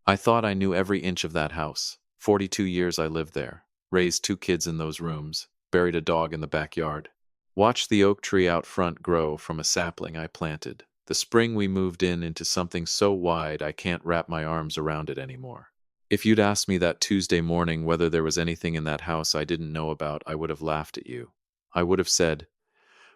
I thought I knew every inch of that house. 42 years I lived there, raised 2 kids in those rooms, buried a dog in the backyard. Watched the oak tree out front grow from a sapling I planted. The spring we moved into something so wide I can't wrap my arms around it anymore. If you'd asked me that Tuesday morning whether there was anything in that house I didn't know about, I would have laughed at you. I would have said,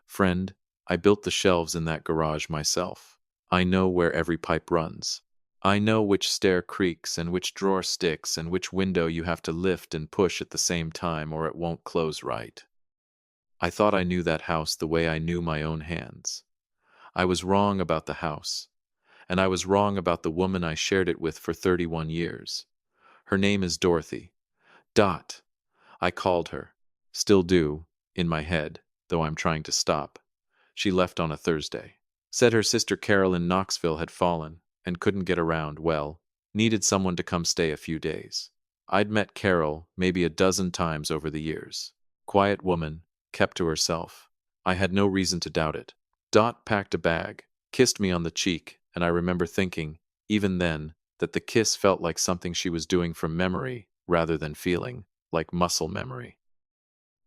"Friend, I built the shelves in that garage myself. I know where every pipe runs. I know which stair creaks and which drawer sticks and which window you have to lift and push at the same time or it won't close right." I thought I knew that house the way I knew my own hands. I was wrong about the house, and I was wrong about the woman I shared it with for 31 years. Her name is Dorothy. Dot. I called her. Still do, in my head, though I'm trying to stop. She left on a Thursday. Said her sister Carol in Knoxville had fallen and couldn't get around well, needed someone to come stay a few days. I'd met Carol maybe a dozen times over the years. Quiet woman, kept to herself. I had no reason to doubt it. Dot packed a bag, kissed me on the cheek, and I remember thinking, even then, that the kiss felt like something she was doing from memory rather than feeling, like muscle memory.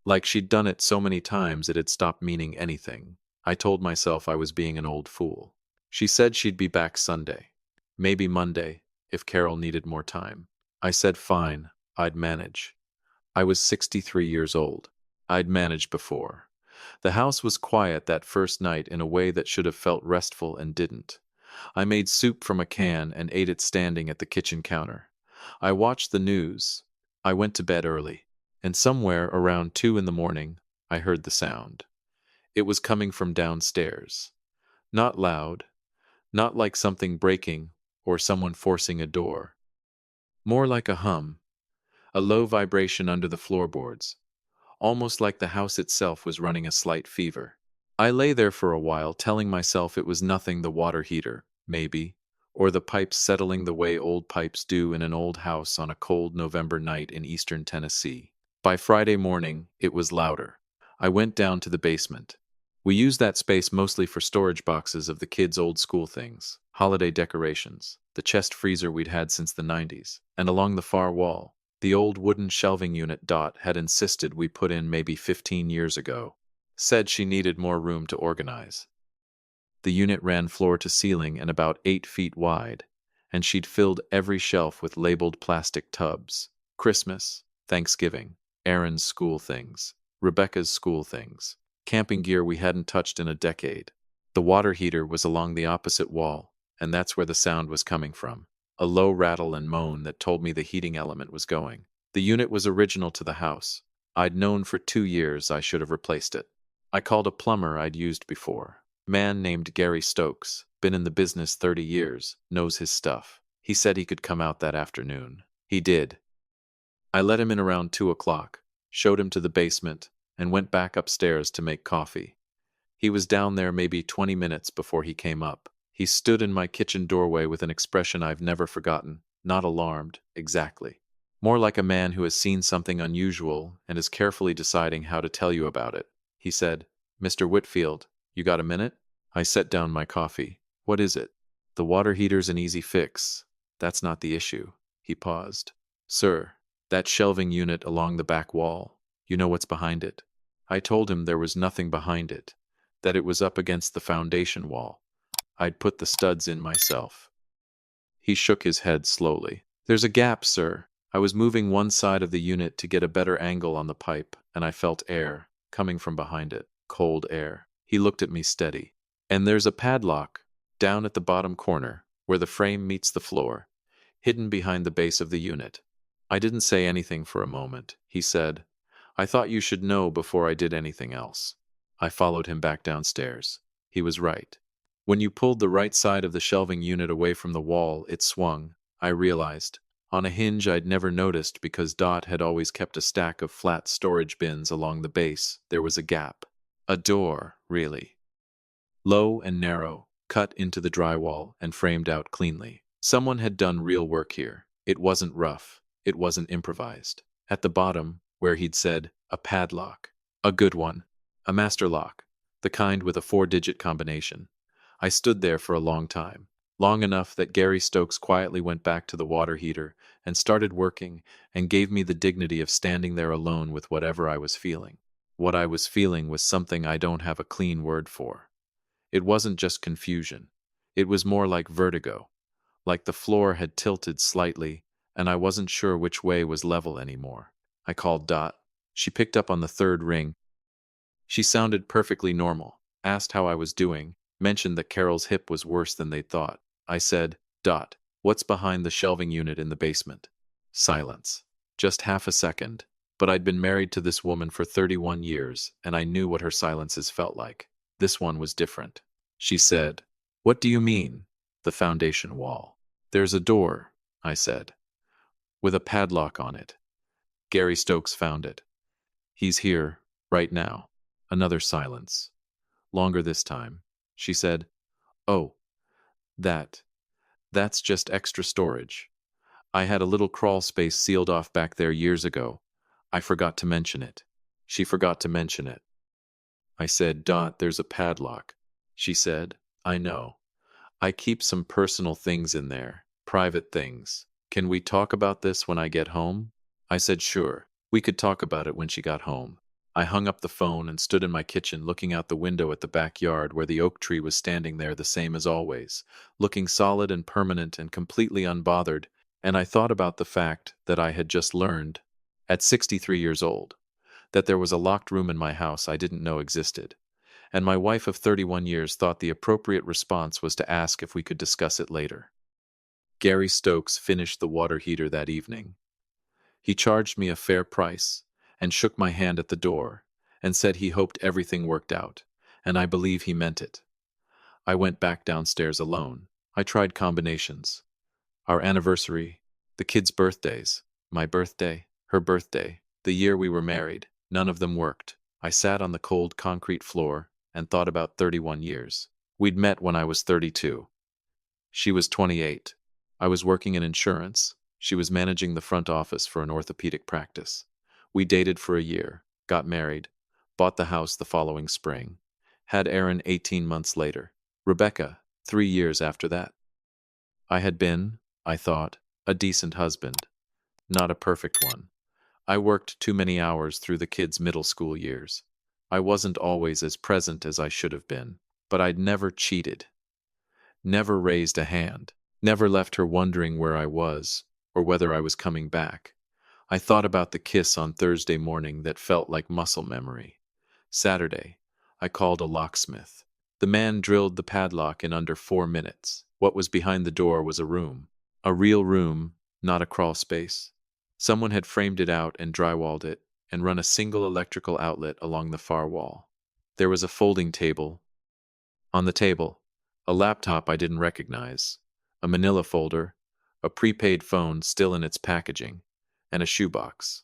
Like she'd done it so many times it had stopped meaning anything. I told myself I was being an old fool. She said she'd be back Sunday. Maybe Monday, if Carol needed more time. I said fine, I'd manage. I was 63 years old. I'd managed before. The house was quiet that first night in a way that should have felt restful and didn't. I made soup from a can and ate it standing at the kitchen counter. I watched the news. I went to bed early, and somewhere around 2 in the morning, I heard the sound. It was coming from downstairs. Not loud, not like something breaking or someone forcing a door. More like a hum, a low vibration under the floorboards, almost like the house itself was running a slight fever. I lay there for a while, telling myself it was nothing, the water heater, maybe, or the pipes settling the way old pipes do in an old house on a cold November night in eastern Tennessee. By Friday morning, it was louder. I went down to the basement. We used that space mostly for storage boxes of the kids' old school things, holiday decorations, the chest freezer we'd had since the 90s, and along the far wall, the old wooden shelving unit Dot had insisted we put in maybe 15 years ago. Said she needed more room to organize. The unit ran floor to ceiling and about 8 feet wide, and she'd filled every shelf with labeled plastic tubs. Christmas, Thanksgiving, Aaron's school things, Rebecca's school things, camping gear we hadn't touched in a decade. The water heater was along the opposite wall, and that's where the sound was coming from. A low rattle and moan that told me the heating element was going. The unit was original to the house. I'd known for 2 years I should have replaced it. I called a plumber I'd used before. Man named Gary Stokes, been in the business 30 years, knows his stuff. He said he could come out that afternoon. He did. I let him in around 2 o'clock, showed him to the basement, and went back upstairs to make coffee. He was down there maybe 20 minutes before he came up. He stood in my kitchen doorway with an expression I've never forgotten, not alarmed, exactly. More like a man who has seen something unusual and is carefully deciding how to tell you about it. He said, "Mr. Whitfield, you got a minute?" I set down my coffee. "What is it?" "The water heater's an easy fix. That's not the issue." He paused. "Sir, that shelving unit along the back wall, you know what's behind it?" I told him there was nothing behind it, that it was up against the foundation wall. I'd put the studs in myself. He shook his head slowly. "There's a gap, sir. I was moving one side of the unit to get a better angle on the pipe, and I felt air coming from behind it, cold air." He looked at me steady. "And there's a padlock down at the bottom corner, where the frame meets the floor, hidden behind the base of the unit." I didn't say anything for a moment. He said, "I thought you should know before I did anything else." I followed him back downstairs. He was right. When you pulled the right side of the shelving unit away from the wall, it swung, I realized, on a hinge I'd never noticed because Dot had always kept a stack of flat storage bins along the base. There was a gap. A door, really. Low and narrow, cut into the drywall and framed out cleanly. Someone had done real work here. It wasn't rough. It wasn't improvised. At the bottom, where he'd said, a padlock. A good one. A master lock. The kind with a 4-digit combination. I stood there for a long time. long enough that Gary Stokes quietly went back to the water heater and started working and gave me the dignity of standing there alone with whatever I was feeling. What I was feeling was something I don't have a clean word for. It wasn't just confusion. It was more like vertigo, like the floor had tilted slightly and I wasn't sure which way was level anymore. I called Dot. She picked up on the third ring. She sounded perfectly normal, asked how I was doing, mentioned that Carol's hip was worse than they'd thought. I said, Dot, what's behind the shelving unit in the basement? Silence. Just half a second. But I'd been married to this woman for 31 years, and I knew what her silences felt like. This one was different. She said, What do you mean? The foundation wall. There's a door, I said, with a padlock on it. Gary Stokes found it. He's here, right now. Another silence. Longer this time. She said, Oh, that. That's just extra storage. I had a little crawl space sealed off back there years ago. I forgot to mention it. She forgot to mention it. I said, Dot, there's a padlock. She said, I know. I keep some personal things in there, private things. Can we talk about this when I get home? I said, sure. We could talk about it when she got home. I hung up the phone and stood in my kitchen looking out the window at the backyard where the oak tree was standing there the same as always, looking solid and permanent and completely unbothered, and I thought about the fact that I had just learned, at 63 years old, that there was a locked room in my house I didn't know existed, and my wife of 31 years thought the appropriate response was to ask if we could discuss it later. Gary Stokes finished the water heater that evening. He charged me a fair price and shook my hand at the door and said he hoped everything worked out, and I believe he meant it. I went back downstairs alone. I tried combinations. Our anniversary, the kids' birthdays, my birthday, her birthday, the year we were married, none of them worked. I sat on the cold concrete floor and thought about 31 years. We'd met when I was 32. She was 28. I was working in insurance. She was managing the front office for an orthopedic practice. We dated for a year, got married, bought the house the following spring, had Aaron 18 months later, Rebecca 3 years after that. I had been, I thought, a decent husband, not a perfect one. I worked too many hours through the kids' middle school years. I wasn't always as present as I should have been, but I'd never cheated, never raised a hand, never left her wondering where I was or whether I was coming back. I thought about the kiss on Thursday morning that felt like muscle memory. Saturday, I called a locksmith. The man drilled the padlock in under 4 minutes. What was behind the door was a room. A real room, not a crawl space. Someone had framed it out and drywalled it and run a single electrical outlet along the far wall. There was a folding table. On the table, a laptop I didn't recognize, a manila folder, a prepaid phone still in its packaging, and a shoebox.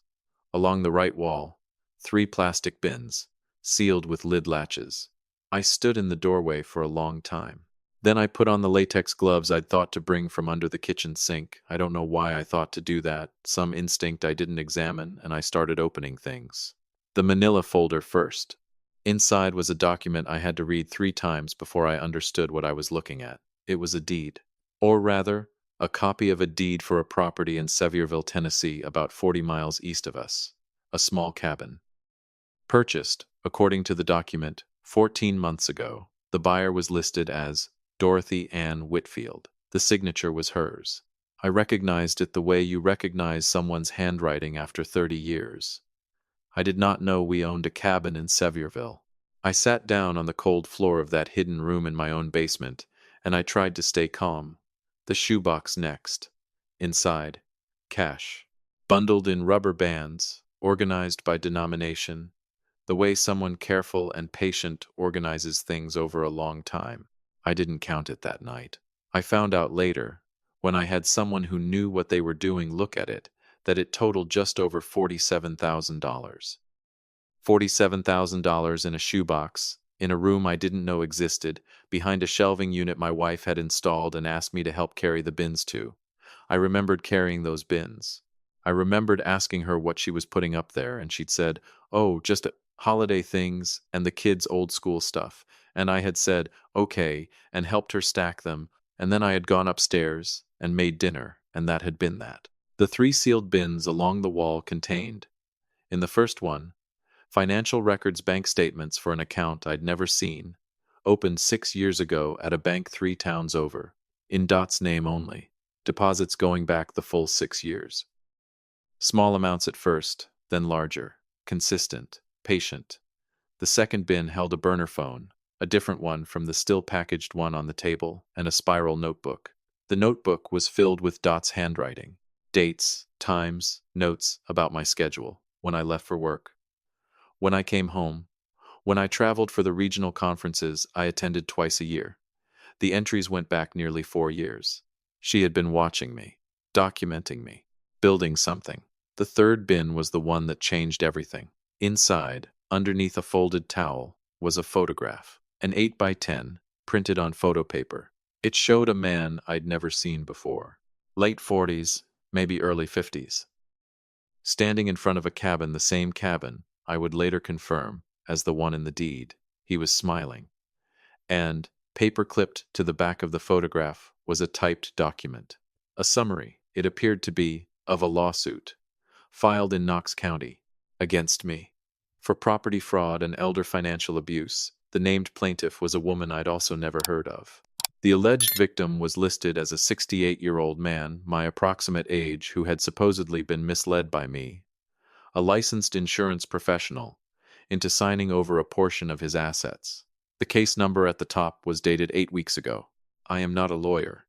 Along the right wall, 3 plastic bins, sealed with lid latches. I stood in the doorway for a long time. Then I put on the latex gloves I'd thought to bring from under the kitchen sink. I don't know why I thought to do that, some instinct I didn't examine, and I started opening things. The manila folder first. Inside was a document I had to read 3 times before I understood what I was looking at. It was a deed. Or rather, a copy of a deed for a property in Sevierville, Tennessee, about 40 miles east of us. A small cabin. Purchased, according to the document, 14 months ago. The buyer was listed as Dorothy Ann Whitfield. The signature was hers. I recognized it the way you recognize someone's handwriting after 30 years. I did not know we owned a cabin in Sevierville. I sat down on the cold floor of that hidden room in my own basement, and I tried to stay calm. The shoebox next. Inside, cash. Bundled in rubber bands, organized by denomination, the way someone careful and patient organizes things over a long time. I didn't count it that night. I found out later, when I had someone who knew what they were doing look at it, that it totaled just over $47,000. $47,000 in a shoebox, in a room I didn't know existed, behind a shelving unit my wife had installed and asked me to help carry the bins to. I remembered carrying those bins. I remembered asking her what she was putting up there, and she'd said, "Oh, just holiday things and the kids' old school stuff." And I had said, "Okay," and helped her stack them, And then I had gone upstairs and made dinner, and that had been that. The 3 sealed bins along the wall contained, in the first one, financial records bank statements for an account I'd never seen, opened 6 years ago at a bank 3 towns over, in Dot's name only, deposits going back the full 6 years. Small amounts at first, then larger, consistent, patient. The second bin held a burner phone, a different one from the still packaged one on the table, and a spiral notebook. The notebook was filled with Dot's handwriting, dates, times, notes about my schedule, when I left for work, when I came home, when I traveled for the regional conferences I attended twice a year. The entries went back nearly 4 years. She had been watching me, documenting me, building something. The third bin was the one that changed everything. Inside, underneath a folded towel, was a photograph, an 8 by 10, printed on photo paper. It showed a man I'd never seen before. Late 40s, maybe early 50s. Standing in front of a cabin, the same cabin, I would later confirm, as the one in the deed. He was smiling. And, paper-clipped to the back of the photograph, was a typed document. A summary, it appeared to be, of a lawsuit, filed in Knox County, against me, for property fraud and elder financial abuse. The named plaintiff was a woman I'd also never heard of. The alleged victim was listed as a 68-year-old man, my approximate age, who had supposedly been misled by me, a licensed insurance professional, into signing over a portion of his assets. The case number at the top was dated 8 weeks ago. I am not a lawyer,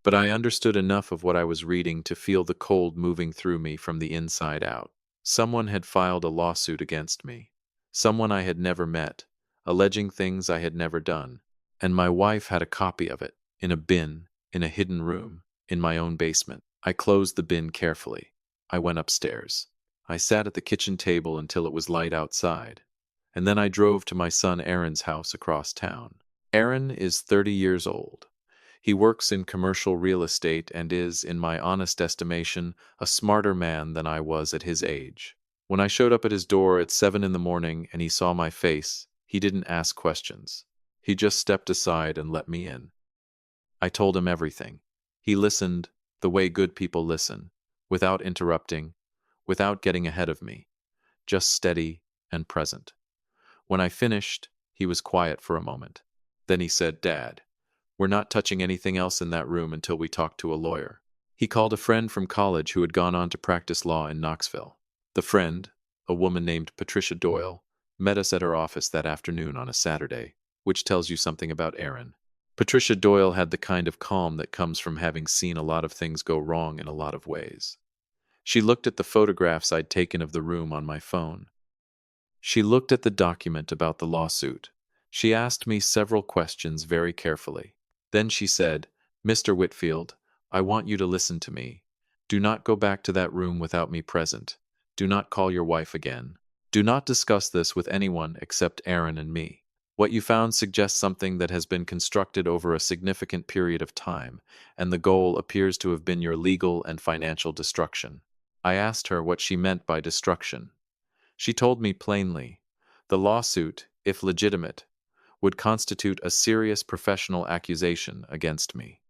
but I understood enough of what I was reading to feel the cold moving through me from the inside out. Someone had filed a lawsuit against me. Someone I had never met, alleging things I had never done. And my wife had a copy of it, in a bin, in a hidden room, in my own basement. I closed the bin carefully. I went upstairs. I sat at the kitchen table until it was light outside, and then I drove to my son Aaron's house across town. Aaron is 30 years old. He works in commercial real estate and is, in my honest estimation, a smarter man than I was at his age. When I showed up at his door at 7 in the morning and he saw my face, he didn't ask questions. He just stepped aside and let me in. I told him everything. He listened, the way good people listen, without interrupting, without getting ahead of me, just steady and present. When I finished, he was quiet for a moment. Then he said, "Dad, we're not touching anything else in that room until we talk to a lawyer." He called a friend from college who had gone on to practice law in Knoxville. The friend, a woman named Patricia Doyle, met us at her office that afternoon on a Saturday, which tells you something about Aaron. Patricia Doyle had the kind of calm that comes from having seen a lot of things go wrong in a lot of ways. She looked at the photographs I'd taken of the room on my phone. She looked at the document about the lawsuit. She asked me several questions very carefully. Then she said, "Mr. Whitfield, I want you to listen to me. Do not go back to that room without me present. Do not call your wife again. Do not discuss this with anyone except Aaron and me. What you found suggests something that has been constructed over a significant period of time, and the goal appears to have been your legal and financial destruction." I asked her what she meant by destruction. She told me plainly, the lawsuit, if legitimate, would constitute a serious professional accusation against me.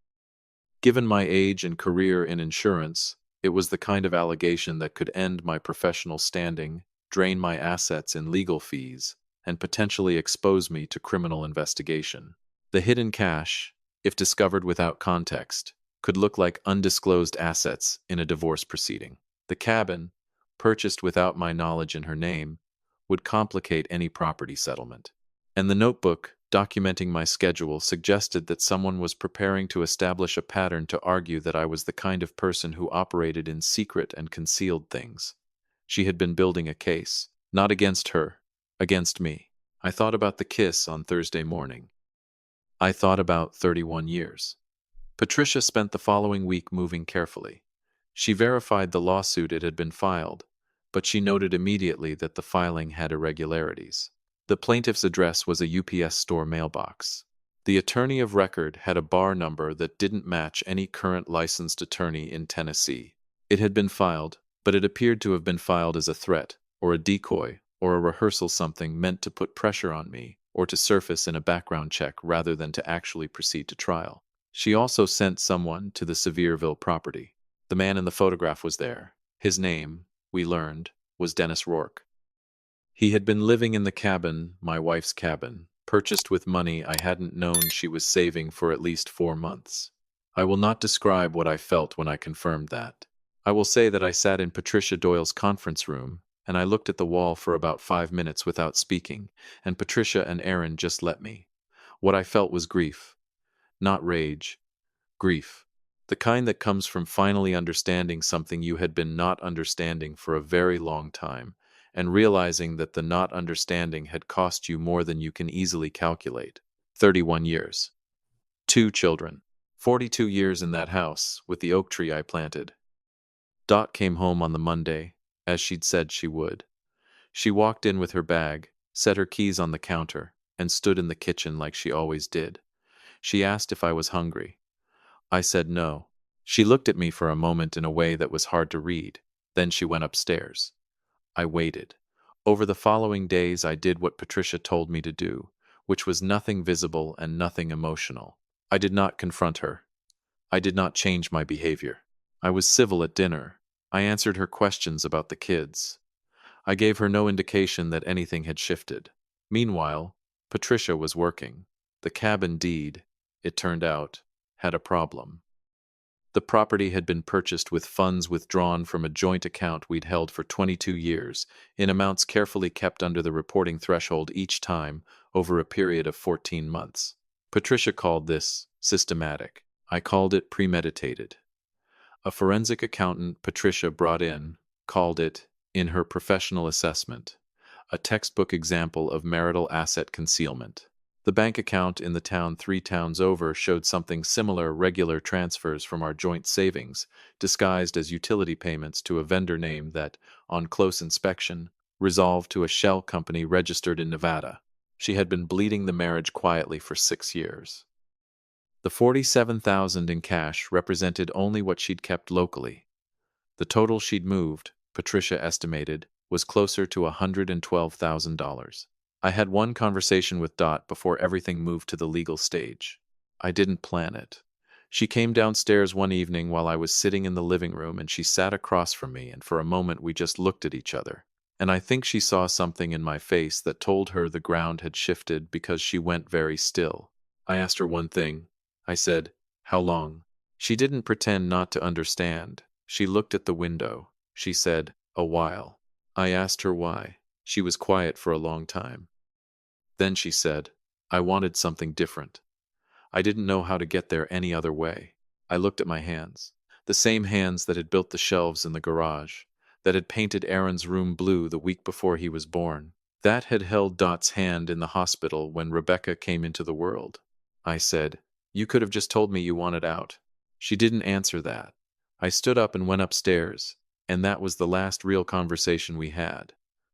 Given my age and career in insurance, it was the kind of allegation that could end my professional standing, drain my assets in legal fees, and potentially expose me to criminal investigation. The hidden cash, if discovered without context, could look like undisclosed assets in a divorce proceeding. The cabin, purchased without my knowledge in her name, would complicate any property settlement. And the notebook, documenting my schedule, suggested that someone was preparing to establish a pattern to argue that I was the kind of person who operated in secret and concealed things. She had been building a case, not against her, against me. I thought about the kiss on Thursday morning. I thought about 31 years. Patricia spent the following week moving carefully. She verified the lawsuit it had been filed, but she noted immediately that the filing had irregularities. The plaintiff's address was a UPS store mailbox. The attorney of record had a bar number that didn't match any current licensed attorney in Tennessee. It had been filed, but it appeared to have been filed as a threat, or a decoy, or a rehearsal, something meant to put pressure on me, or to surface in a background check rather than to actually proceed to trial. She also sent someone to the Sevierville property. The man in the photograph was there. His name, we learned, was Dennis Rourke. He had been living in the cabin, my wife's cabin, purchased with money I hadn't known she was saving for at least 4 months. I will not describe what I felt when I confirmed that. I will say that I sat in Patricia Doyle's conference room, and I looked at the wall for about 5 minutes without speaking, and Patricia and Aaron just let me. What I felt was grief. Not rage. Grief. The kind that comes from finally understanding something you had been not understanding for a very long time, and realizing that the not understanding had cost you more than you can easily calculate. 31 years. 2 children. 42 years in that house, with the oak tree I planted. Dot came home on the Monday, as she'd said she would. She walked in with her bag, set her keys on the counter, and stood in the kitchen like she always did. She asked if I was hungry. I said no. She looked at me for a moment in a way that was hard to read. Then she went upstairs. I waited. Over the following days I did what Patricia told me to do, which was nothing visible and nothing emotional. I did not confront her. I did not change my behavior. I was civil at dinner. I answered her questions about the kids. I gave her no indication that anything had shifted. Meanwhile, Patricia was working. The cabin deed, it turned out, had a problem. The property had been purchased with funds withdrawn from a joint account we'd held for 22 years, in amounts carefully kept under the reporting threshold each time, over a period of 14 months. Patricia called this systematic. I called it premeditated. A forensic accountant Patricia brought in called it, in her professional assessment, a textbook example of marital asset concealment. The bank account in the town 3 towns over showed something similar: regular transfers from our joint savings, disguised as utility payments to a vendor name that, on close inspection, resolved to a shell company registered in Nevada. She had been bleeding the marriage quietly for 6 years. The $47,000 in cash represented only what she'd kept locally. The total she'd moved, Patricia estimated, was closer to $112,000. I had one conversation with Dot before everything moved to the legal stage. I didn't plan it. She came downstairs one evening while I was sitting in the living room, and she sat across from me, and for a moment we just looked at each other. And I think she saw something in my face that told her the ground had shifted, because she went very still. I asked her one thing. I said, "How long?" She didn't pretend not to understand. She looked at the window. She said, "A while." I asked her why. She was quiet for a long time. Then she said, "I wanted something different. I didn't know how to get there any other way." I looked at my hands. The same hands that had built the shelves in the garage, that had painted Aaron's room blue the week before he was born, that had held Dot's hand in the hospital when Rebecca came into the world. I said, "You could have just told me you wanted out." She didn't answer that. I stood up and went upstairs, and that was the last real conversation we had.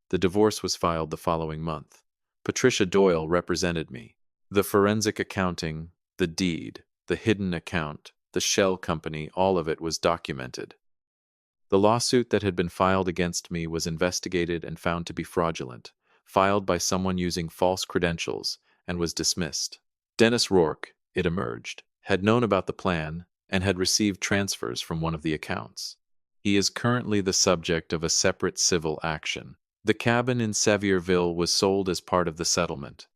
The divorce was filed the following month. Patricia Doyle represented me. The forensic accounting, the deed, the hidden account, the shell company, all of it was documented. The lawsuit that had been filed against me was investigated and found to be fraudulent, filed by someone using false credentials, and was dismissed. Dennis Rourke, it emerged, had known about the plan and had received transfers from one of the accounts. He is currently the subject of a separate civil action. The cabin in Sevierville was sold as part of the settlement.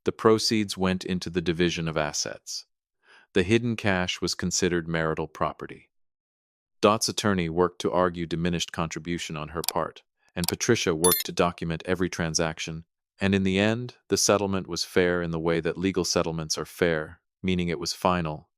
The proceeds went into the division of assets. The hidden cash was considered marital property. Dot's attorney worked to argue diminished contribution on her part, and Patricia worked to document every transaction, and in the end, the settlement was fair in the way that legal settlements are fair, meaning it was final,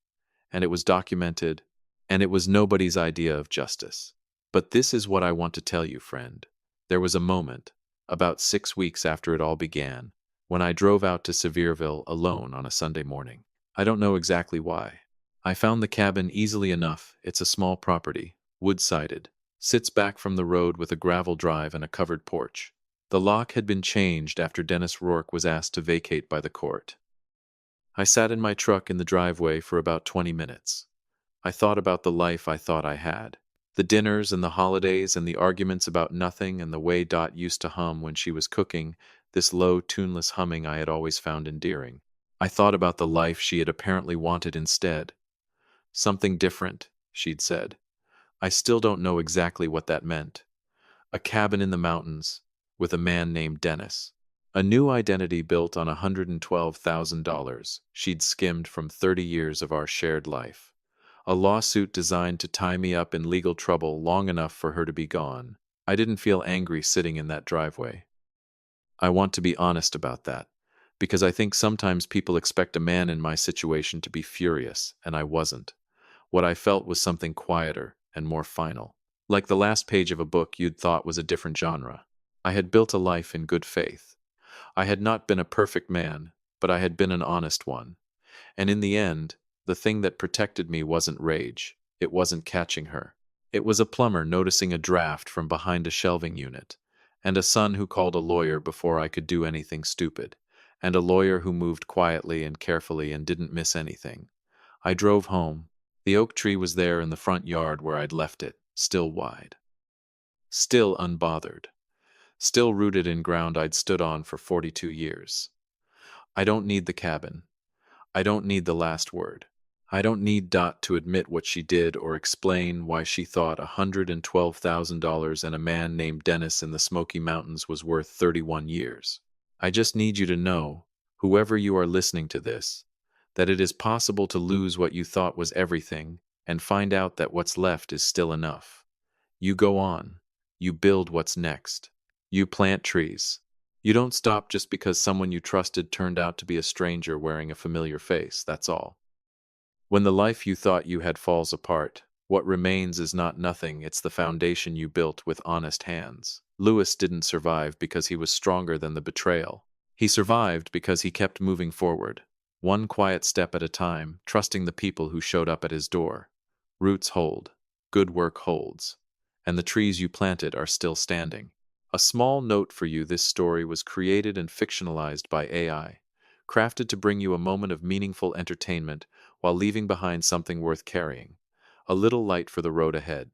and it was documented, and it was nobody's idea of justice. But this is what I want to tell you, friend. There was a moment, about 6 weeks after it all began, when I drove out to Sevierville alone on a Sunday morning. I don't know exactly why. I found the cabin easily enough. It's a small property, wood-sided, sits back from the road with a gravel drive and a covered porch. The lock had been changed after Dennis Rourke was asked to vacate by the court. I sat in my truck in the driveway for about 20 minutes. I thought about the life I thought I had. The dinners and the holidays and the arguments about nothing, and the way Dot used to hum when she was cooking, this low, tuneless humming I had always found endearing. I thought about the life she had apparently wanted instead, Something different, she'd said. I still don't know exactly what that meant. A cabin in the mountains, with a man named Dennis. A new identity built on $112,000 she'd skimmed from 30 years of our shared life. A lawsuit designed to tie me up in legal trouble long enough for her to be gone. I didn't feel angry sitting in that driveway. I want to be honest about that, because I think sometimes people expect a man in my situation to be furious, and I wasn't. What I felt was something quieter and more final. Like the last page of a book you'd thought was a different genre. I had built a life in good faith. I had not been a perfect man, but I had been an honest one. And in the end, the thing that protected me wasn't rage. It wasn't catching her. It was a plumber noticing a draft from behind a shelving unit, and a son who called a lawyer before I could do anything stupid, and a lawyer who moved quietly and carefully and didn't miss anything. I drove home. The oak tree was there in the front yard where I'd left it, still wide, still unbothered, still rooted in ground I'd stood on for 42 years. I don't need the cabin. I don't need the last word. I don't need Dot to admit what she did or explain why she thought $112,000 and a man named Dennis in the Smoky Mountains was worth 31 years. I just need you to know, whoever you are listening to this, that it is possible to lose what you thought was everything and find out that what's left is still enough. You go on. You build what's next. You plant trees. You don't stop just because someone you trusted turned out to be a stranger wearing a familiar face, that's all. When the life you thought you had falls apart, what remains is not nothing, it's the foundation you built with honest hands. Lewis didn't survive because he was stronger than the betrayal. He survived because he kept moving forward, one quiet step at a time, trusting the people who showed up at his door. Roots hold, good work holds, and the trees you planted are still standing. A small note for you: this story was created and fictionalized by AI, crafted to bring you a moment of meaningful entertainment while leaving behind something worth carrying, a little light for the road ahead.